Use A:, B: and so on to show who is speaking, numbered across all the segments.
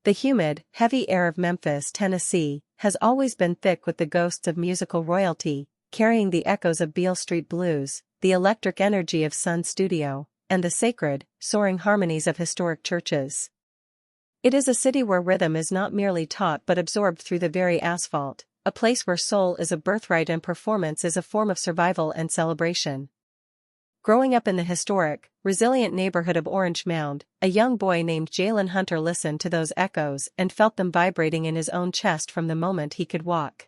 A: The humid, heavy air of Memphis, Tennessee, has always been thick with the ghosts of musical royalty, carrying the echoes of Beale Street blues, the electric energy of Sun Studio, and the sacred, soaring harmonies of historic churches. It is a city where rhythm is not merely taught but absorbed through the very asphalt, a place where soul is a birthright and performance is a form of survival and celebration. Growing up in the historic, resilient neighborhood of Orange Mound, a young boy named Jalen Hunter listened to those echoes and felt them vibrating in his own chest from the moment he could walk.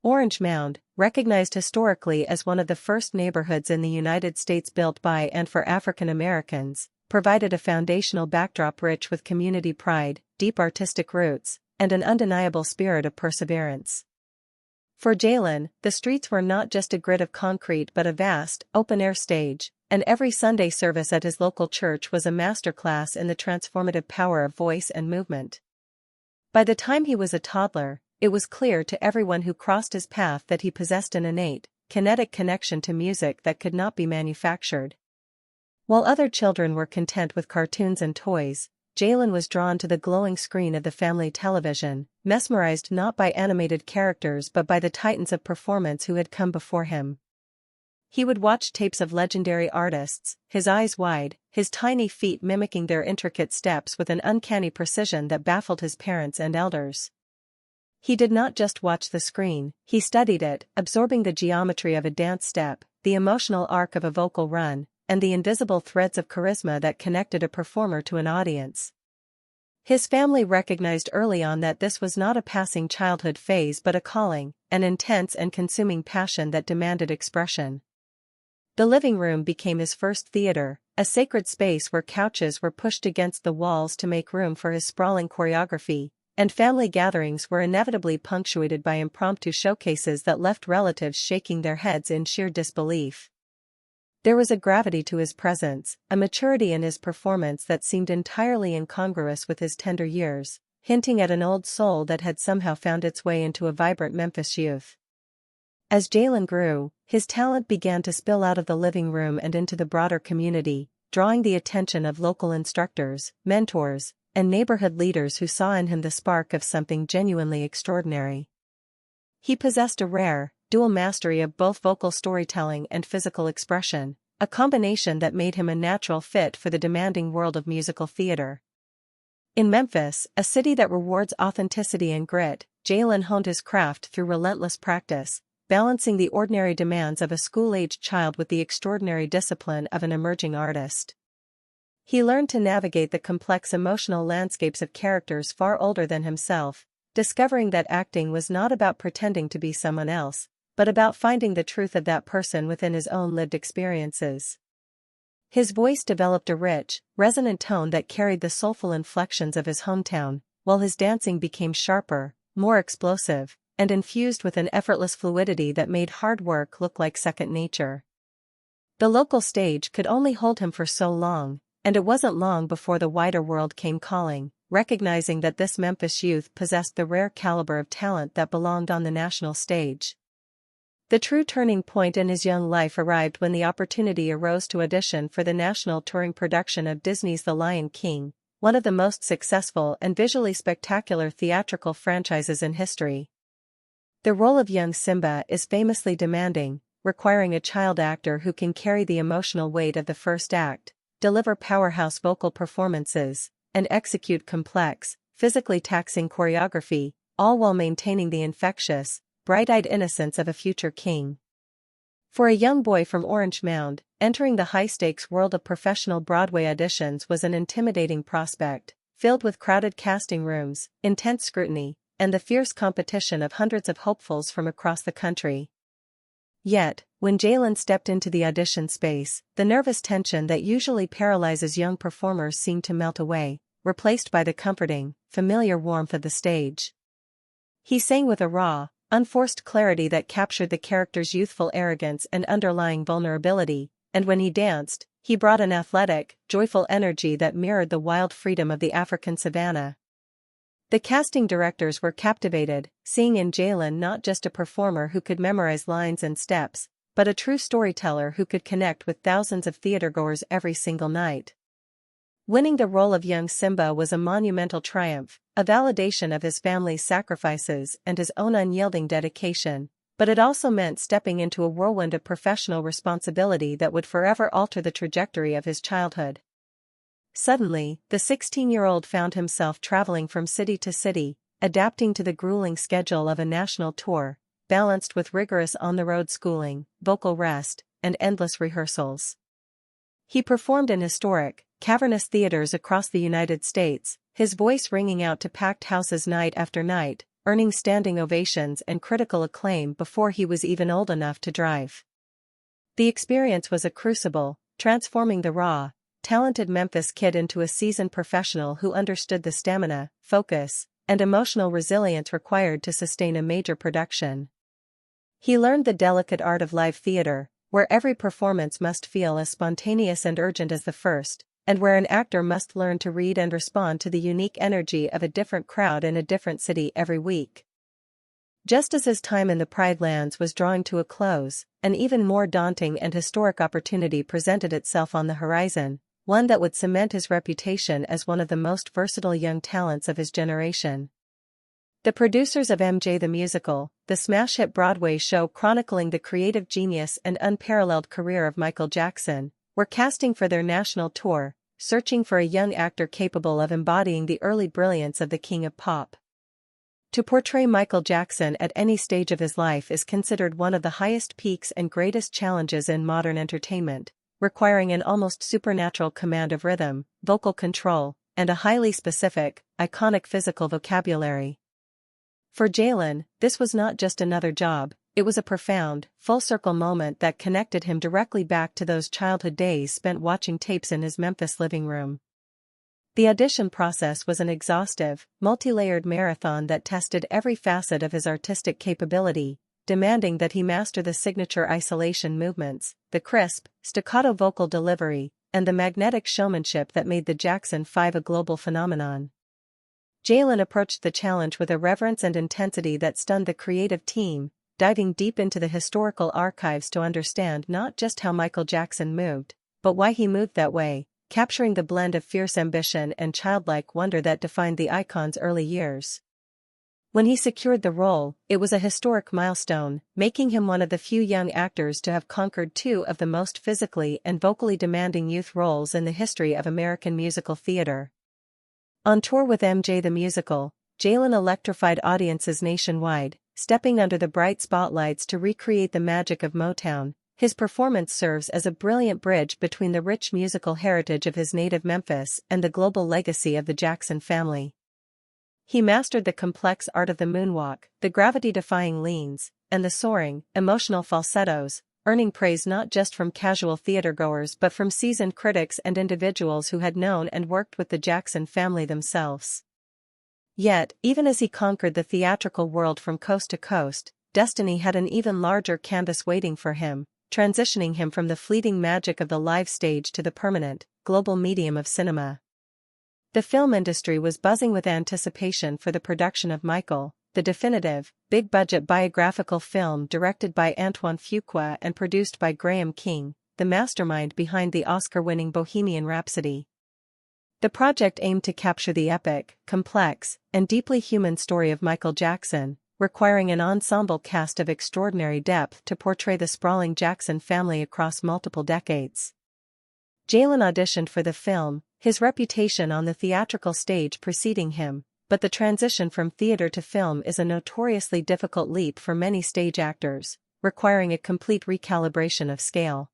A: Orange Mound, recognized historically as one of the first neighborhoods in the United States built by and for African Americans, provided a foundational backdrop rich with community pride, deep artistic roots, and an undeniable spirit of perseverance. For Jalen, the streets were not just a grid of concrete but a vast, open-air stage, and every Sunday service at his local church was a masterclass in the transformative power of voice and movement. By the time he was a toddler, it was clear to everyone who crossed his path that he possessed an innate, kinetic connection to music that could not be manufactured. While other children were content with cartoons and toys, Jalen was drawn to the glowing screen of the family television, mesmerized not by animated characters but by the titans of performance who had come before him. He would watch tapes of legendary artists, his eyes wide, his tiny feet mimicking their intricate steps with an uncanny precision that baffled his parents and elders. He did not just watch the screen, he studied it, absorbing the geometry of a dance step, the emotional arc of a vocal run, and the invisible threads of charisma that connected a performer to an audience. His family recognized early on that this was not a passing childhood phase but a calling, an intense and consuming passion that demanded expression. The living room became his first theater, a sacred space where couches were pushed against the walls to make room for his sprawling choreography, and family gatherings were inevitably punctuated by impromptu showcases that left relatives shaking their heads in sheer disbelief. There was a gravity to his presence, a maturity in his performance that seemed entirely incongruous with his tender years, hinting at an old soul that had somehow found its way into a vibrant Memphis youth. As Jalen grew, his talent began to spill out of the living room and into the broader community, drawing the attention of local instructors, mentors, and neighborhood leaders who saw in him the spark of something genuinely extraordinary. He possessed a rare, dual mastery of both vocal storytelling and physical expression, a combination that made him a natural fit for the demanding world of musical theater. In Memphis, a city that rewards authenticity and grit, Jalen honed his craft through relentless practice, balancing the ordinary demands of a school-aged child with the extraordinary discipline of an emerging artist. He learned to navigate the complex emotional landscapes of characters far older than himself, discovering that acting was not about pretending to be someone else, but about finding the truth of that person within his own lived experiences. His voice developed a rich, resonant tone that carried the soulful inflections of his hometown, while his dancing became sharper, more explosive, and infused with an effortless fluidity that made hard work look like second nature. The local stage could only hold him for so long, and it wasn't long before the wider world came calling, recognizing that this Memphis youth possessed the rare caliber of talent that belonged on the national stage. The true turning point in his young life arrived when the opportunity arose to audition for the national touring production of Disney's The Lion King, one of the most successful and visually spectacular theatrical franchises in history. The role of young Simba is famously demanding, requiring a child actor who can carry the emotional weight of the first act, deliver powerhouse vocal performances, and execute complex, physically taxing choreography, all while maintaining the infectious, bright-eyed innocence of a future king. For a young boy from Orange Mound, entering the high-stakes world of professional Broadway auditions was an intimidating prospect, filled with crowded casting rooms, intense scrutiny, and the fierce competition of hundreds of hopefuls from across the country. Yet, when Jalen stepped into the audition space, the nervous tension that usually paralyzes young performers seemed to melt away, replaced by the comforting, familiar warmth of the stage. He sang with a raw, unforced clarity that captured the character's youthful arrogance and underlying vulnerability, and when he danced, he brought an athletic, joyful energy that mirrored the wild freedom of the African savanna. The casting directors were captivated, seeing in Jalen not just a performer who could memorize lines and steps, but a true storyteller who could connect with thousands of theatergoers every single night. Winning the role of young Simba was a monumental triumph, a validation of his family's sacrifices and his own unyielding dedication, but it also meant stepping into a whirlwind of professional responsibility that would forever alter the trajectory of his childhood. Suddenly, the 16-year-old found himself traveling from city to city, adapting to the grueling schedule of a national tour, balanced with rigorous on-the-road schooling, vocal rest, and endless rehearsals. He performed in historic, cavernous theaters across the United States, his voice ringing out to packed houses night after night, earning standing ovations and critical acclaim before he was even old enough to drive. The experience was a crucible, transforming the raw, talented Memphis kid into a seasoned professional who understood the stamina, focus, and emotional resilience required to sustain a major production. He learned the delicate art of live theater, where every performance must feel as spontaneous and urgent as the first, and where an actor must learn to read and respond to the unique energy of a different crowd in a different city every week. Just as his time in the Pride Lands was drawing to a close, an even more daunting and historic opportunity presented itself on the horizon, one that would cement his reputation as one of the most versatile young talents of his generation. The producers of MJ the Musical, the smash-hit Broadway show chronicling the creative genius and unparalleled career of Michael Jackson, were casting for their national tour, searching for a young actor capable of embodying the early brilliance of the King of Pop. To portray Michael Jackson at any stage of his life is considered one of the highest peaks and greatest challenges in modern entertainment, requiring an almost supernatural command of rhythm, vocal control, and a highly specific, iconic physical vocabulary. For Jalen, this was not just another job, it was a profound, full-circle moment that connected him directly back to those childhood days spent watching tapes in his Memphis living room. The audition process was an exhaustive, multi-layered marathon that tested every facet of his artistic capability, demanding that he master the signature isolation movements, the crisp, staccato vocal delivery, and the magnetic showmanship that made the Jackson 5 a global phenomenon. Jalen approached the challenge with a reverence and intensity that stunned the creative team, diving deep into the historical archives to understand not just how Michael Jackson moved, but why he moved that way, capturing the blend of fierce ambition and childlike wonder that defined the icon's early years. When he secured the role, it was a historic milestone, making him one of the few young actors to have conquered two of the most physically and vocally demanding youth roles in the history of American musical theater. On tour with MJ the Musical, Jalen electrified audiences nationwide, stepping under the bright spotlights to recreate the magic of Motown. His performance serves as a brilliant bridge between the rich musical heritage of his native Memphis and the global legacy of the Jackson family. He mastered the complex art of the moonwalk, the gravity-defying leans, and the soaring, emotional falsettos, earning praise not just from casual theatergoers but from seasoned critics and individuals who had known and worked with the Jackson family themselves. Yet, even as he conquered the theatrical world from coast to coast, destiny had an even larger canvas waiting for him, transitioning him from the fleeting magic of the live stage to the permanent, global medium of cinema. The film industry was buzzing with anticipation for the production of Michael, the definitive, big-budget biographical film directed by Antoine Fuqua and produced by Graham King, the mastermind behind the Oscar-winning Bohemian Rhapsody. The project aimed to capture the epic, complex, and deeply human story of Michael Jackson, requiring an ensemble cast of extraordinary depth to portray the sprawling Jackson family across multiple decades. Jalen auditioned for the film, his reputation on the theatrical stage preceding him, but the transition from theater to film is a notoriously difficult leap for many stage actors, requiring a complete recalibration of scale.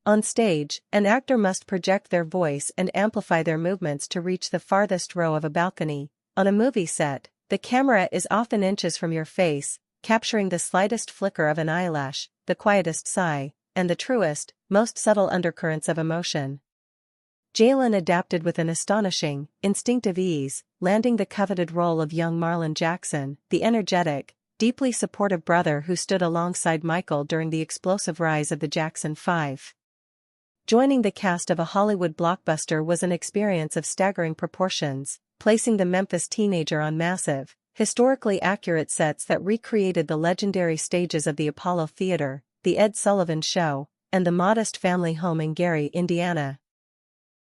A: On stage, an actor must project their voice and amplify their movements to reach the farthest row of a balcony. On a movie set, the camera is often inches from your face, capturing the slightest flicker of an eyelash, the quietest sigh, and the truest, most subtle undercurrents of emotion. Jalen adapted with an astonishing, instinctive ease, landing the coveted role of young Marlon Jackson, the energetic, deeply supportive brother who stood alongside Michael during the explosive rise of the Jackson 5. Joining the cast of a Hollywood blockbuster was an experience of staggering proportions, placing the Memphis teenager on massive, historically accurate sets that recreated the legendary stages of the Apollo Theater, the Ed Sullivan Show, and the modest family home in Gary, Indiana.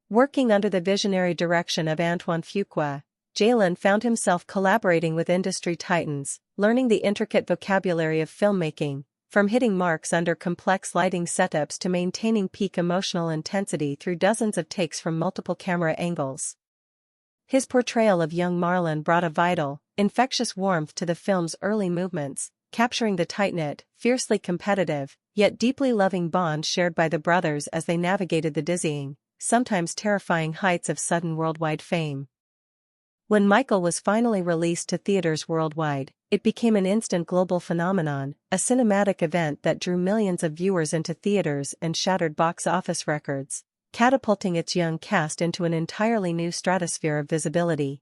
A: Working under the visionary direction of Antoine Fuqua, Jalen found himself collaborating with industry titans, learning the intricate vocabulary of filmmaking, from hitting marks under complex lighting setups to maintaining peak emotional intensity through dozens of takes from multiple camera angles. His portrayal of young Marlon brought a vital, infectious warmth to the film's early movements, capturing the tight-knit, fiercely competitive, yet deeply loving bond shared by the brothers as they navigated the dizzying, sometimes terrifying heights of sudden worldwide fame. When Michael was finally released to theaters worldwide, it became an instant global phenomenon, a cinematic event that drew millions of viewers into theaters and shattered box office records, catapulting its young cast into an entirely new stratosphere of visibility.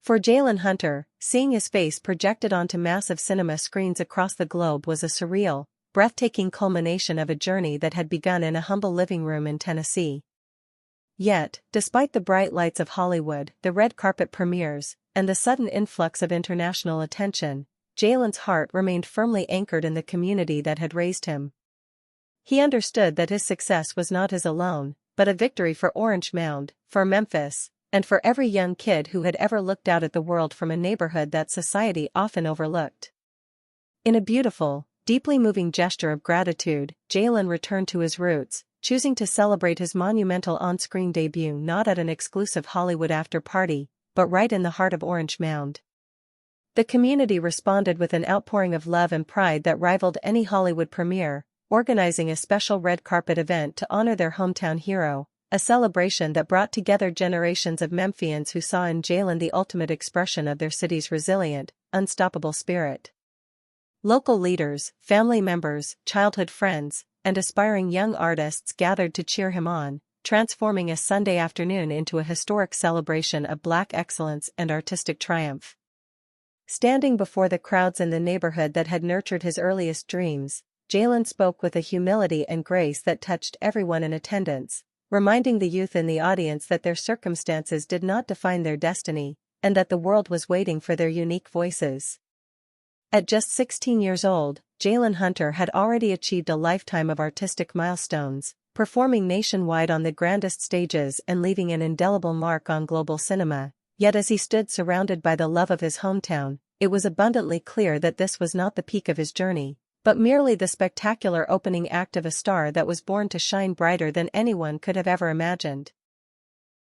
A: For Jalen Hunter, seeing his face projected onto massive cinema screens across the globe was a surreal, breathtaking culmination of a journey that had begun in a humble living room in Tennessee. Yet, despite the bright lights of Hollywood, the red carpet premieres, and the sudden influx of international attention, Jalen's heart remained firmly anchored in the community that had raised him. He understood that his success was not his alone, but a victory for Orange Mound, for Memphis, and for every young kid who had ever looked out at the world from a neighborhood that society often overlooked. In a beautiful, deeply moving gesture of gratitude, Jalen returned to his roots, choosing to celebrate his monumental on-screen debut not at an exclusive Hollywood after-party, but right in the heart of Orange Mound. The community responded with an outpouring of love and pride that rivaled any Hollywood premiere, organizing a special red carpet event to honor their hometown hero, a celebration that brought together generations of Memphians who saw in Jalen the ultimate expression of their city's resilient, unstoppable spirit. Local leaders, family members, childhood friends, and aspiring young artists gathered to cheer him on, transforming a Sunday afternoon into a historic celebration of Black excellence and artistic triumph. Standing before the crowds in the neighborhood that had nurtured his earliest dreams, Jalen spoke with a humility and grace that touched everyone in attendance, reminding the youth in the audience that their circumstances did not define their destiny, and that the world was waiting for their unique voices. At just 16 years old, Jalen Hunter had already achieved a lifetime of artistic milestones, performing nationwide on the grandest stages and leaving an indelible mark on global cinema. Yet as he stood surrounded by the love of his hometown, it was abundantly clear that this was not the peak of his journey, but merely the spectacular opening act of a star that was born to shine brighter than anyone could have ever imagined.